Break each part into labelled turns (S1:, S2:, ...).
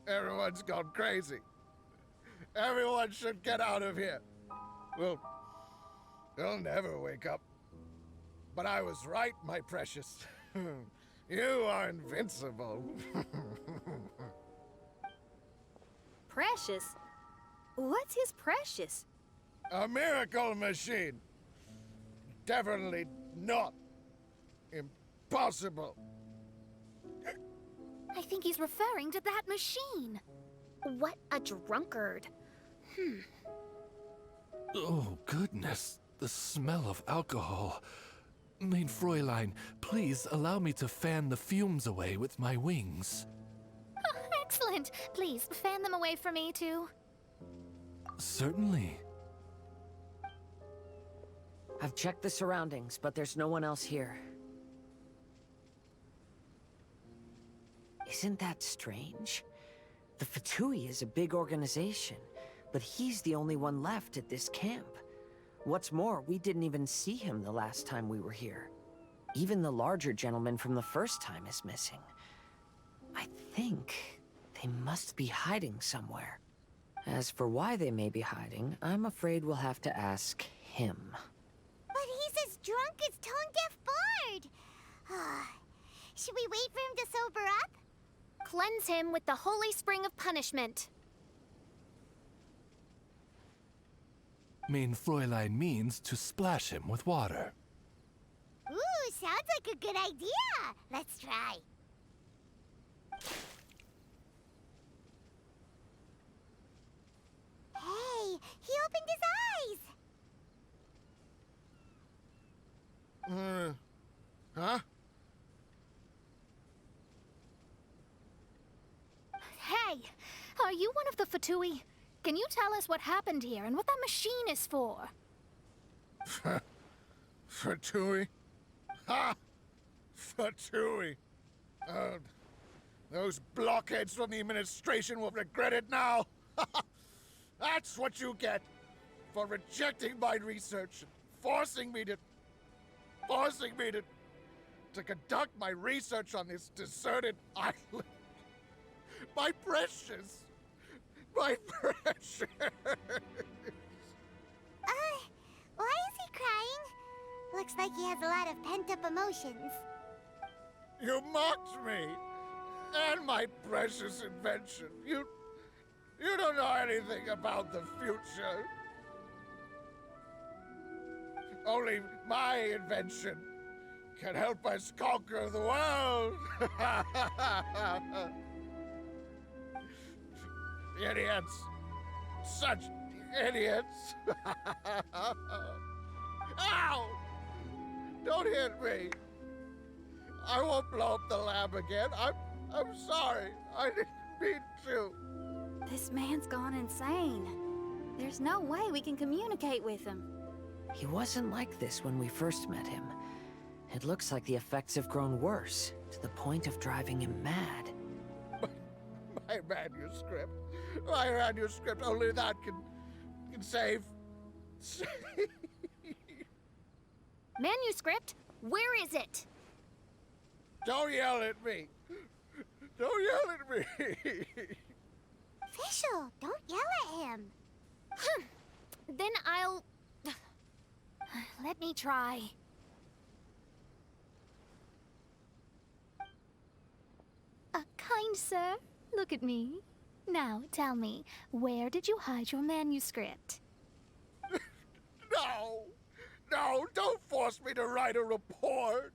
S1: Everyone's gone crazy. Everyone should get out of here. We'll never wake up. But I was right, my precious. You are invincible.
S2: Precious? What's his precious?
S1: A miracle machine. Definitely not impossible.
S2: I think he's referring to that machine. What a drunkard.
S3: Oh, goodness. The smell of alcohol. Mein Fräulein, please allow me to fan the fumes away with my wings.
S2: Oh, excellent. Please, fan them away from me, too.
S3: Certainly.
S4: I've checked the surroundings, but there's no one else here. Isn't that strange? The Fatui is a big organization, but he's the only one left at this camp. What's more, we didn't even see him the last time we were here. Even the larger gentleman from the first time is missing. I think they must be hiding somewhere. As for why they may be hiding, I'm afraid we'll have to ask him.
S5: But he's as drunk as tone-deaf Bard. Should we wait for him to sober up?
S2: Cleanse him with the holy spring of punishment.
S3: Mein Fräulein means to splash him with water.
S5: Ooh, sounds like a good idea. Let's try. Hey, he opened his eyes.
S1: Huh?
S2: Hey, are you one of the Fatui? Can you tell us what happened here and what that machine is for?
S1: Fatui? Ha! Fatui! Those blockheads from the administration will regret it now! That's what you get for rejecting my research and forcing me to conduct my research on this deserted island. My precious! My precious!
S5: Why is he crying? Looks like he has a lot of pent-up emotions.
S1: You mocked me! And my precious invention. You don't know anything about the future. Only my invention can help us conquer the world! Idiots! Such idiots! Ow! Don't hit me! I won't blow up the lab again. I'm sorry. I didn't mean to.
S2: This man's gone insane. There's no way we can communicate with him.
S4: He wasn't like this when we first met him. It looks like the effects have grown worse, to the point of driving him mad.
S1: My manuscript. My manuscript. Only that can save.
S2: Manuscript? Where is it?
S1: Don't yell at me. Don't yell at me.
S5: Official, don't yell at him.
S2: Then I'll... Let me try. Kind sir, look at me. Now, tell me, where did you hide your manuscript?
S1: No. No, don't force me to write a report.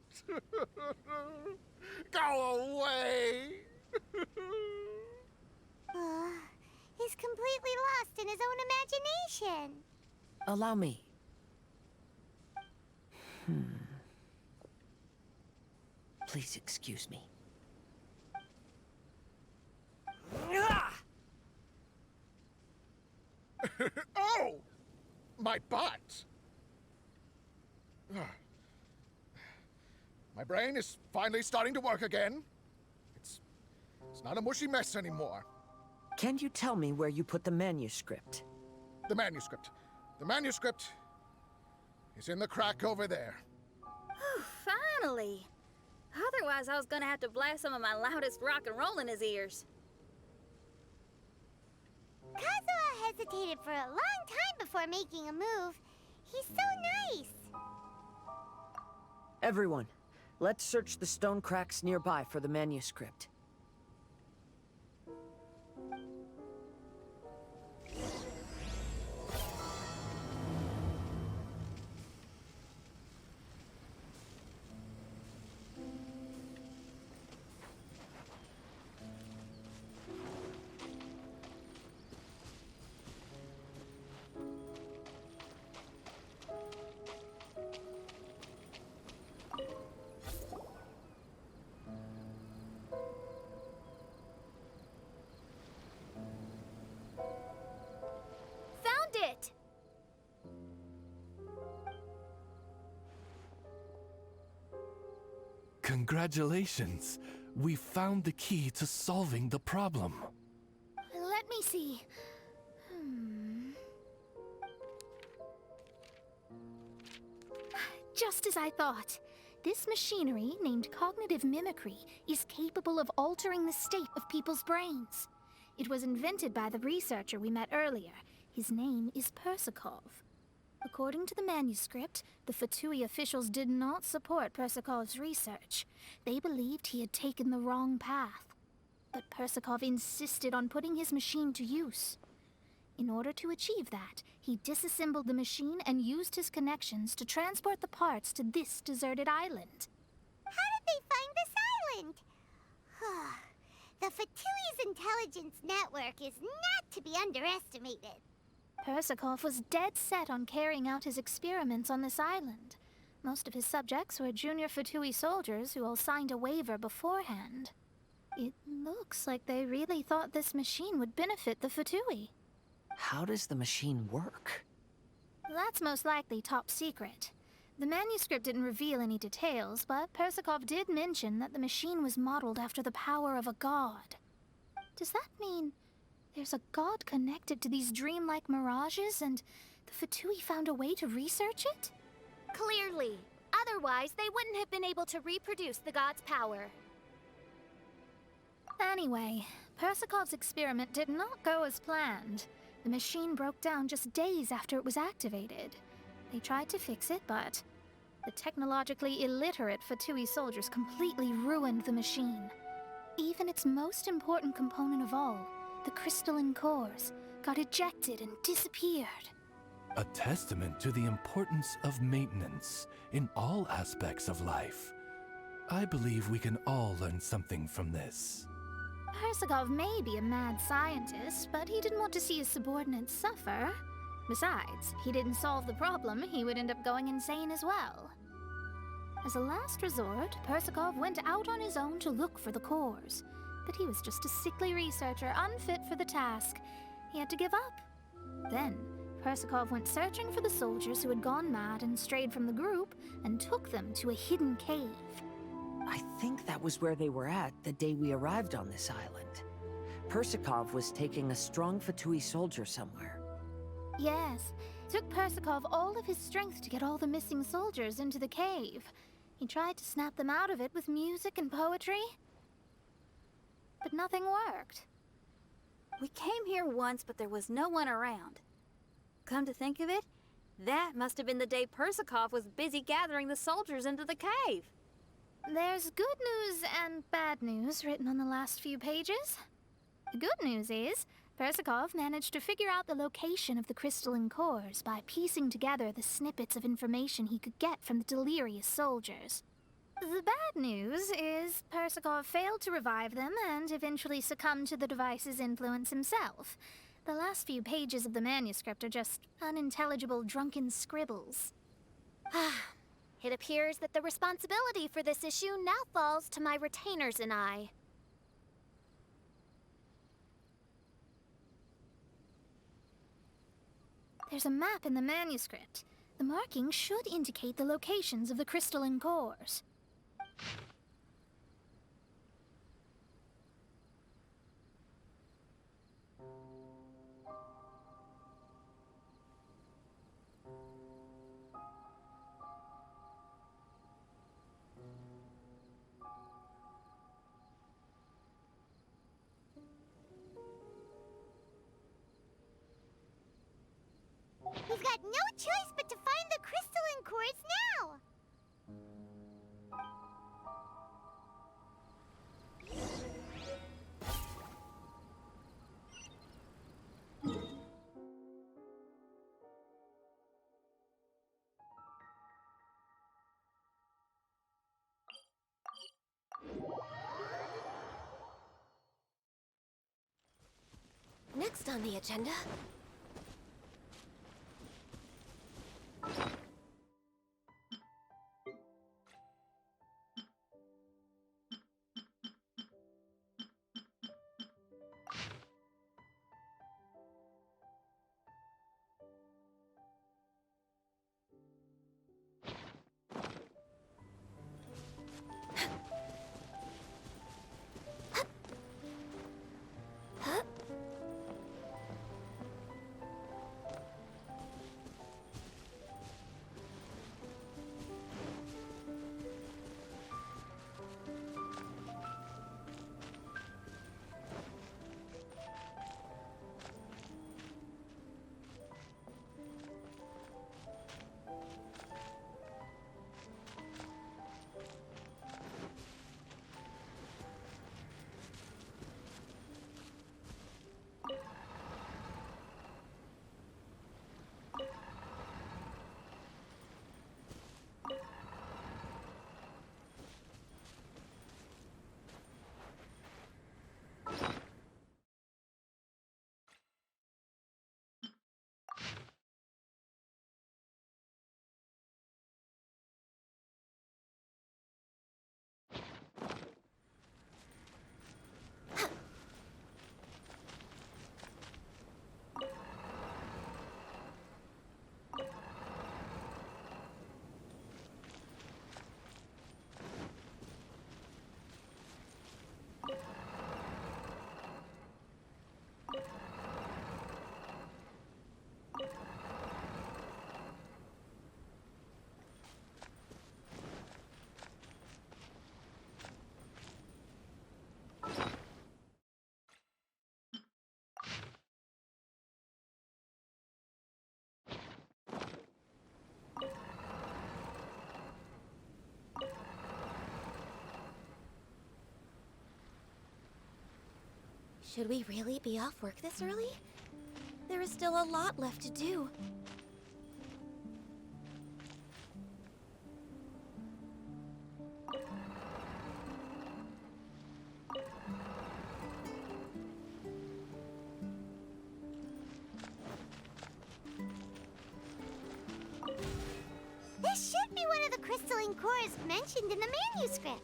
S1: Go away.
S5: He's completely lost in his own imagination.
S4: Allow me. Please excuse me.
S1: Oh! My butt! My brain is finally starting to work again. It's not a mushy mess anymore.
S4: Can you tell me where you put the manuscript?
S1: The manuscript. The manuscript is in the crack over there.
S2: Finally.
S6: Otherwise, I was gonna have to blast some of my loudest rock and roll in his ears.
S5: Kazuha hesitated for a long time before making a move. He's so nice.
S4: Everyone, let's search the stone cracks nearby for the manuscript.
S2: Found it!
S3: Congratulations! We found the key to solving the problem.
S2: Let me see. Hmm. Just as I thought. This machinery, named cognitive mimicry, is capable of altering the state of people's brains. It was invented by the researcher we met earlier. His name is Persakov. According to the manuscript, the Fatui officials did not support Persakov's research. They believed he had taken the wrong path. But Persakov insisted on putting his machine to use. In order to achieve that, he disassembled the machine and used his connections to transport the parts to this deserted island.
S5: How did they find this island? The Fatui's intelligence network is not to be underestimated.
S2: Persakov was dead set on carrying out his experiments on this island. Most of his subjects were junior Fatui soldiers who all signed a waiver beforehand. It looks like they really thought this machine would benefit the Fatui.
S4: How does the machine work?
S2: That's most likely top secret. The manuscript didn't reveal any details, but Persakov did mention that the machine was modeled after the power of a god. Does that mean there's a god connected to these dreamlike mirages, and the Fatui found a way to research it?
S7: Clearly. Otherwise, they wouldn't have been able to reproduce the god's power.
S2: Anyway, Persakov's experiment did not go as planned. The machine broke down just days after it was activated. They tried to fix it, but the technologically illiterate Fatui soldiers completely ruined the machine. Even its most important component of all, the crystalline cores, got ejected and disappeared.
S3: A testament to the importance of maintenance in all aspects of life. I believe we can all learn something from this.
S2: Persakov may be a mad scientist, but he didn't want to see his subordinates suffer. Besides, if he didn't solve the problem, he would end up going insane as well. As a last resort, Persakov went out on his own to look for the cores. But he was just a sickly researcher, unfit for the task. He had to give up. Then, Persakov went searching for the soldiers who had gone mad and strayed from the group, and took them to a hidden cave.
S4: I think that was where they were at the day we arrived on this island. Persakov was taking a strong Fatui soldier somewhere.
S2: Yes, it took Persakov all of his strength to get all the missing soldiers into the cave. He tried to snap them out of it with music and poetry, but nothing worked.
S6: We came here once, but there was no one around. Come to think of it, that must have been the day Persakov was busy gathering the soldiers into the cave.
S2: There's good news and bad news written on the last few pages. The good news is, Persakov managed to figure out the location of the crystalline cores by piecing together the snippets of information he could get from the delirious soldiers. The bad news is Persakov failed to revive them and eventually succumbed to the device's influence himself. The last few pages of the manuscript are just unintelligible drunken scribbles.
S7: It appears that the responsibility for this issue now falls to my retainers and I.
S2: There's a map in the manuscript. The markings should indicate the locations of the crystalline cores.
S5: no choice but to find the crystalline cores now!
S7: Next on the agenda. Should we really be off work this early? There is still a lot left to do.
S5: This should be one of the crystalline cores mentioned in the manuscript.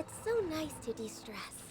S8: It's so nice to de-stress.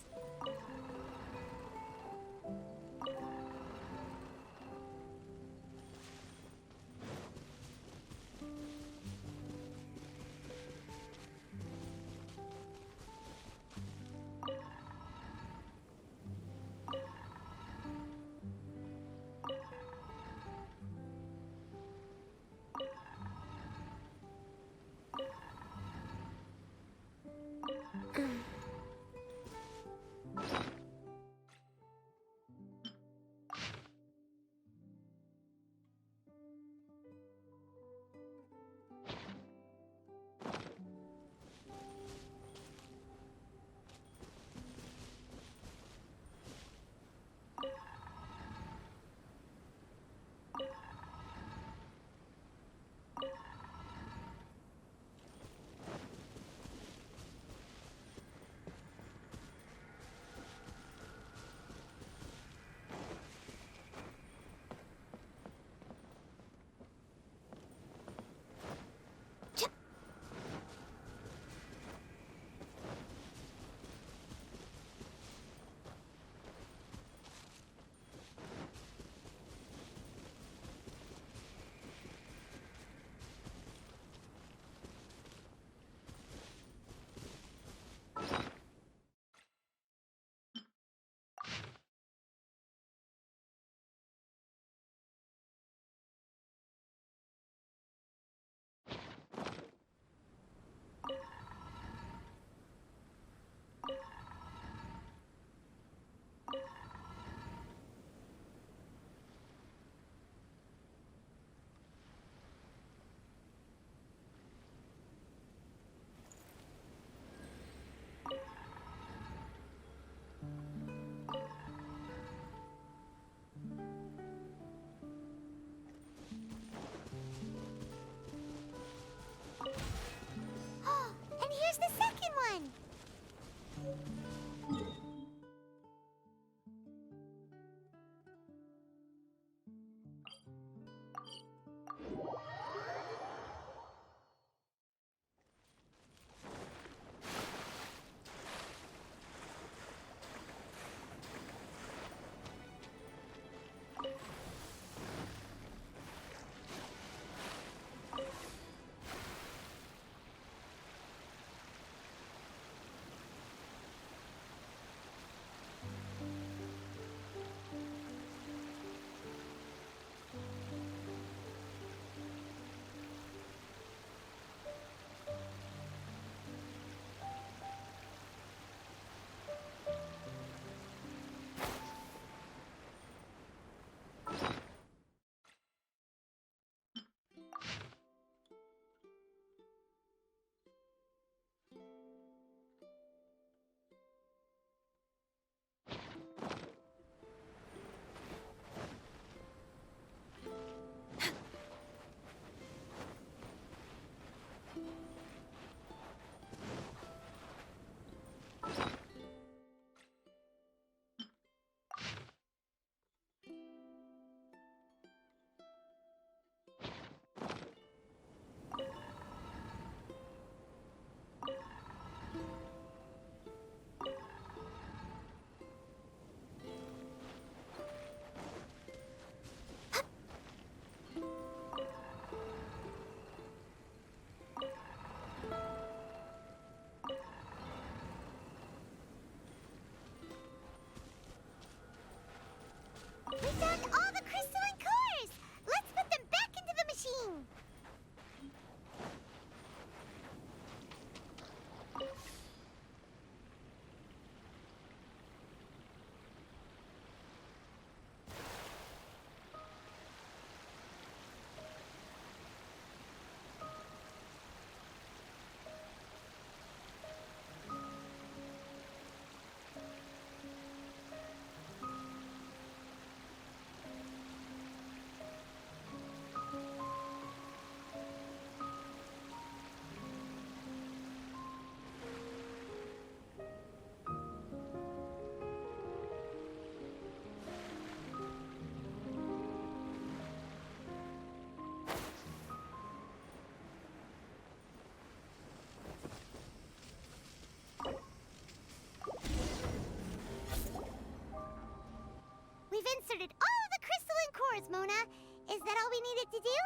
S5: We've inserted all of the crystalline cores, Mona. Is that all we needed to do?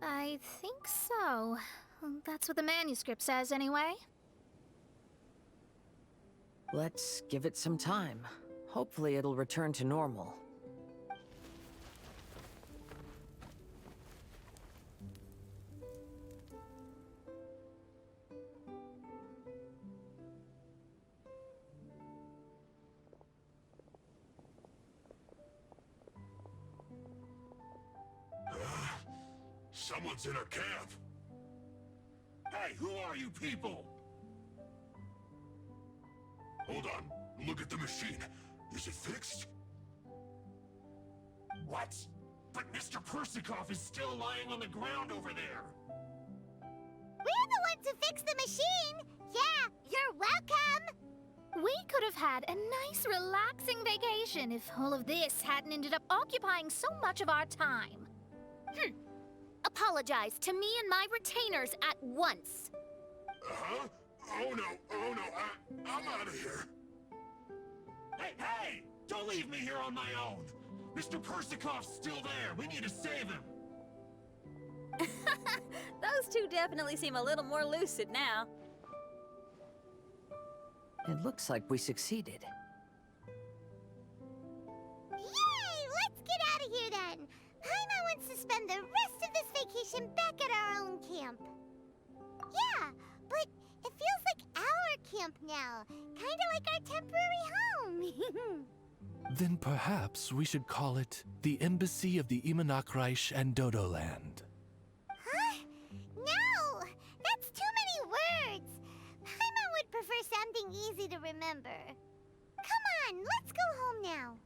S2: I think so. That's what the manuscript says, anyway.
S4: Let's give it some time. Hopefully it'll return to normal.
S9: Someone's in our camp. Hey, who are you people? Hold on, look at the machine. Is it fixed? What? But Mr. Persikov is still lying on the ground over there.
S5: We're the ones who fixed the machine! Yeah, you're welcome!
S2: We could have had a nice, relaxing vacation if all of this hadn't ended up occupying so much of our time.
S7: Apologize to me and my retainers at once.
S9: Huh? Oh no, I'm out of here. Hey! Don't leave me here on my own! Mr. Persikov's still there! We need to save him!
S6: Those two definitely seem a little more lucid now.
S4: It looks like we succeeded.
S5: Yay! Let's get out of here then! Paimon wants to spend the rest of this vacation back at our own camp. Yeah, but it feels like our camp now. Kinda like our temporary home.
S3: Then perhaps we should call it the Embassy of the Imanakreich and Dodoland.
S5: Huh? No! That's too many words! Paimon would prefer something easy to remember. Come on, let's go home now.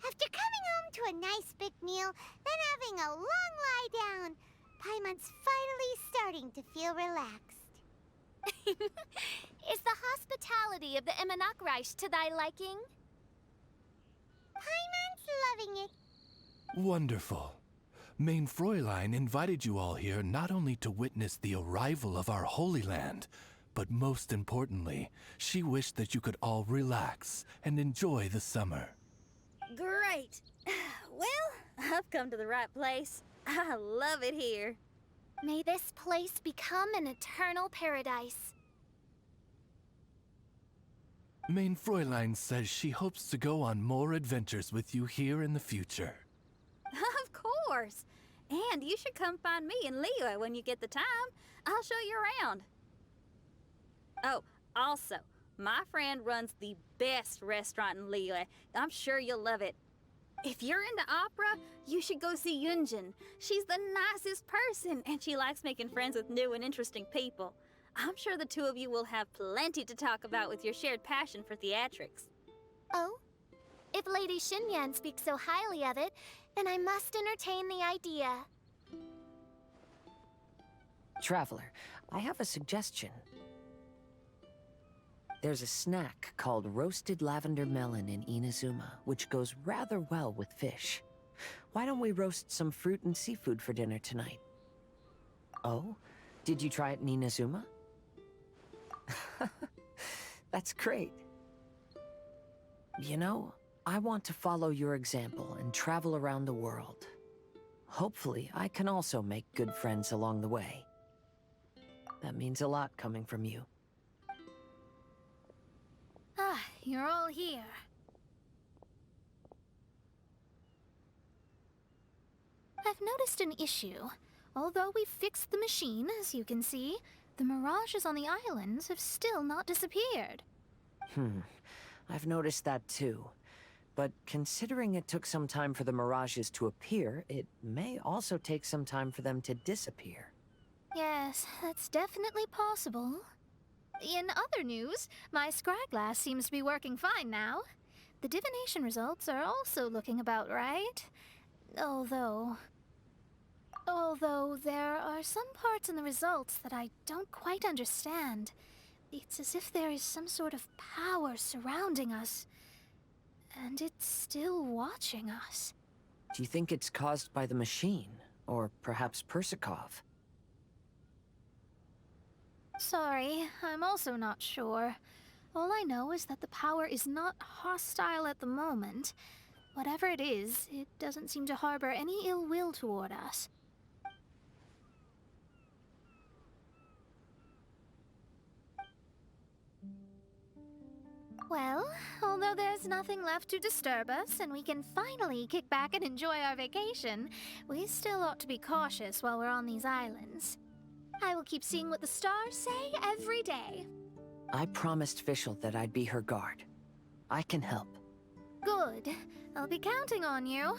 S5: After coming home to a nice big meal, then having a long lie down, Paimon's finally starting to feel relaxed.
S7: Is the hospitality of the Imanakreich to thy liking?
S5: Paimon's loving it.
S3: Wonderful. Main Fräulein invited you all here not only to witness the arrival of our Holy Land, but most importantly, she wished that you could all relax and enjoy the summer.
S6: Great! Well, I've come to the right place. I love it here.
S7: May this place become an eternal paradise.
S3: Main Fräulein says she hopes to go on more adventures with you here in the future.
S6: Of course! And you should come find me and Leo when you get the time. I'll show you around. Oh, also, my friend runs the best restaurant in Liyue. I'm sure you'll love it. If you're into opera, you should go see Yunjin. She's the nicest person, and she likes making friends with new and interesting people. I'm sure the two of you will have plenty to talk about with your shared passion for theatrics.
S7: Oh? If Lady Xinyan speaks so highly of it, then I must entertain the idea.
S4: Traveler, I have a suggestion. There's a snack called roasted lavender melon in Inazuma, which goes rather well with fish. Why don't we roast some fruit and seafood for dinner tonight? Oh? Did you try it in Inazuma? That's great. You know, I want to follow your example and travel around the world. Hopefully, I can also make good friends along the way. That means a lot coming from you.
S2: Ah, you're all here. I've noticed an issue. Although we've fixed the machine, as you can see, the mirages on the islands have still not disappeared.
S4: I've noticed that too. But considering it took some time for the mirages to appear, it may also take some time for them to disappear.
S2: Yes, that's definitely possible. In other news, my scryglass seems to be working fine now. The divination results are also looking about right. Although there are some parts in the results that I don't quite understand. It's as if there is some sort of power surrounding us, and it's still watching us.
S4: Do you think it's caused by the machine? Or perhaps Persikov?
S2: Sorry, I'm also not sure. All I know is that the power is not hostile at the moment. Whatever it is, it doesn't seem to harbor any ill will toward us. Well, although there's nothing left to disturb us and we can finally kick back and enjoy our vacation, we still ought to be cautious while we're on these islands. I will keep seeing what the stars say every day.
S4: I promised Fischl that I'd be her guard. I can help.
S2: Good. I'll be counting on you.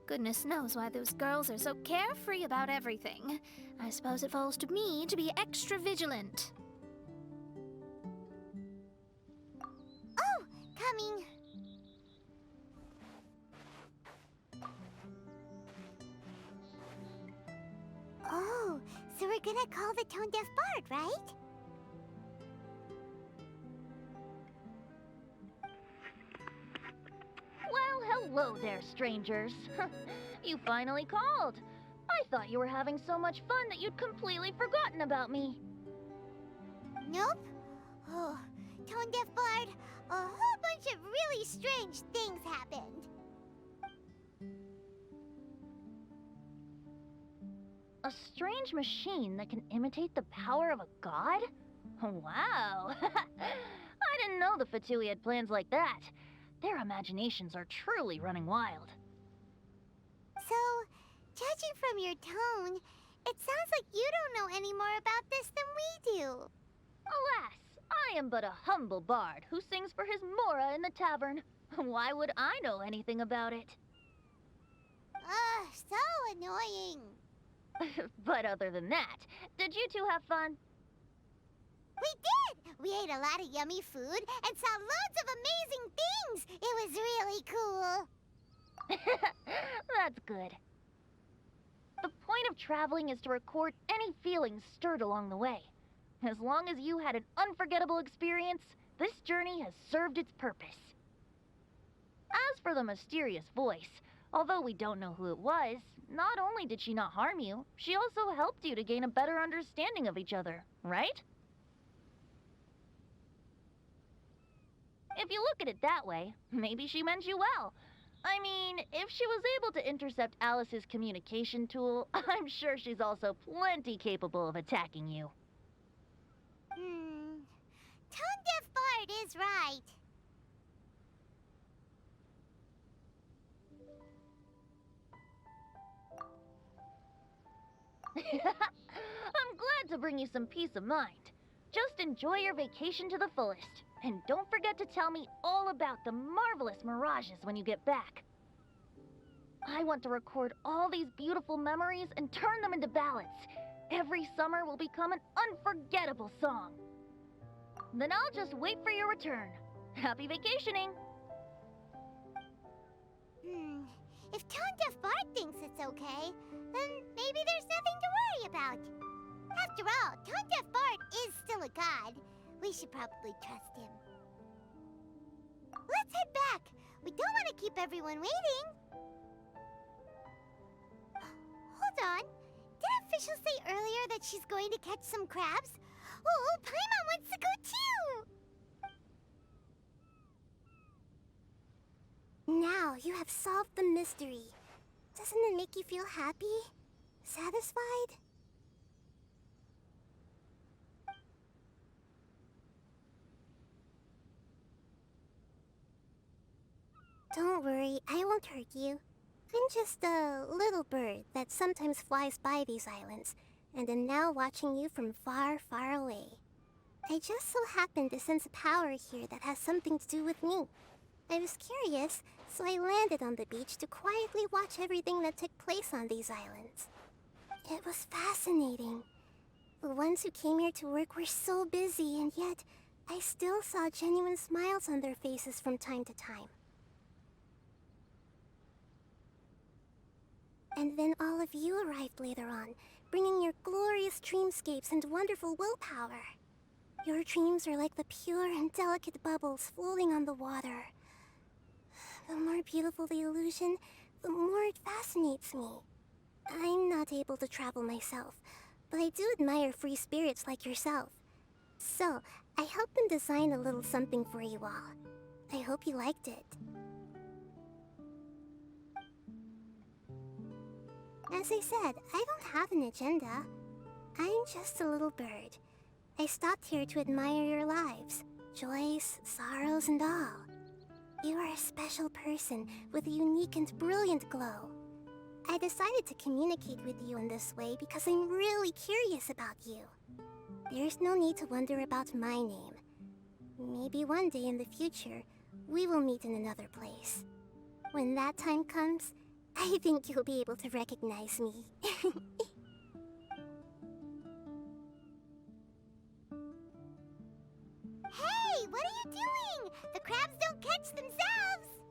S2: Goodness knows why those girls are so carefree about everything. I suppose it falls to me to be extra vigilant.
S5: Oh, coming. Oh, so we're gonna call the tone deaf bard, right?
S10: Well, hello there, strangers. You finally called. I thought you were having so much fun that you'd completely forgotten about me.
S5: Nope. Oh, tone deaf bard, a whole bunch of really strange things happened.
S10: A strange machine that can imitate the power of a god? Wow! I didn't know the Fatui had plans like that. Their imaginations are truly running wild.
S5: So, judging from your tone, it sounds like you don't know any more about this than we do.
S10: Alas, I am but a humble bard who sings for his Mora in the tavern. Why would I know anything about it?
S5: Ugh, so annoying.
S10: But other than that, did you two have fun?
S5: We did! We ate a lot of yummy food and saw loads of amazing things! It was really cool!
S10: That's good. The point of traveling is to record any feelings stirred along the way. As long as you had an unforgettable experience, this journey has served its purpose. As for the mysterious voice, although we don't know who it was, not only did she not harm you, she also helped you to gain a better understanding of each other, right? If you look at it that way, maybe she meant you well. I mean, if she was able to intercept Alice's communication tool, I'm sure she's also plenty capable of attacking you.
S5: Tone deaf bard is right.
S10: I'm glad to bring you some peace of mind. Just enjoy your vacation to the fullest. And don't forget to tell me all about the marvelous mirages when you get back. I want to record all these beautiful memories and turn them into ballads. Every summer will become an unforgettable song. Then I'll just wait for your return. Happy vacationing!
S5: If Tone Deaf Bard thinks it's okay, then maybe there's nothing to worry about. After all, Tone Deaf Bard is still a god. We should probably trust him. Let's head back. We don't want to keep everyone waiting. Hold on. Didn't Fischl say earlier that she's going to catch some crabs? Oh, Paimon wants to go too! Now you have solved the mystery. Doesn't it make you feel happy? Satisfied? Don't worry, I won't hurt you. I'm just a little bird that sometimes flies by these islands, and am now watching you from far, far away. I just so happened to sense a power here that has something to do with me. I was curious, so I landed on the beach to quietly watch everything that took place on these islands. It was fascinating. The ones who came here to work were so busy, and yet I still saw genuine smiles on their faces from time to time. And then all of you arrived later on, bringing your glorious dreamscapes and wonderful willpower. Your dreams are like the pure and delicate bubbles floating on the water. The more beautiful the illusion, the more it fascinates me. I'm not able to travel myself, but I do admire free spirits like yourself. So, I helped them design a little something for you all. I hope you liked it. As I said, I don't have an agenda. I'm just a little bird. I stopped here to admire your lives, joys, sorrows, and all. You are a special person with a unique and brilliant glow. I decided to communicate with you in this way because I'm really curious about you. There's no need to wonder about my name. Maybe one day in the future, we will meet in another place. When that time comes, I think you'll be able to recognize me.
S8: Hey, what are you doing? The crabs don't catch themselves!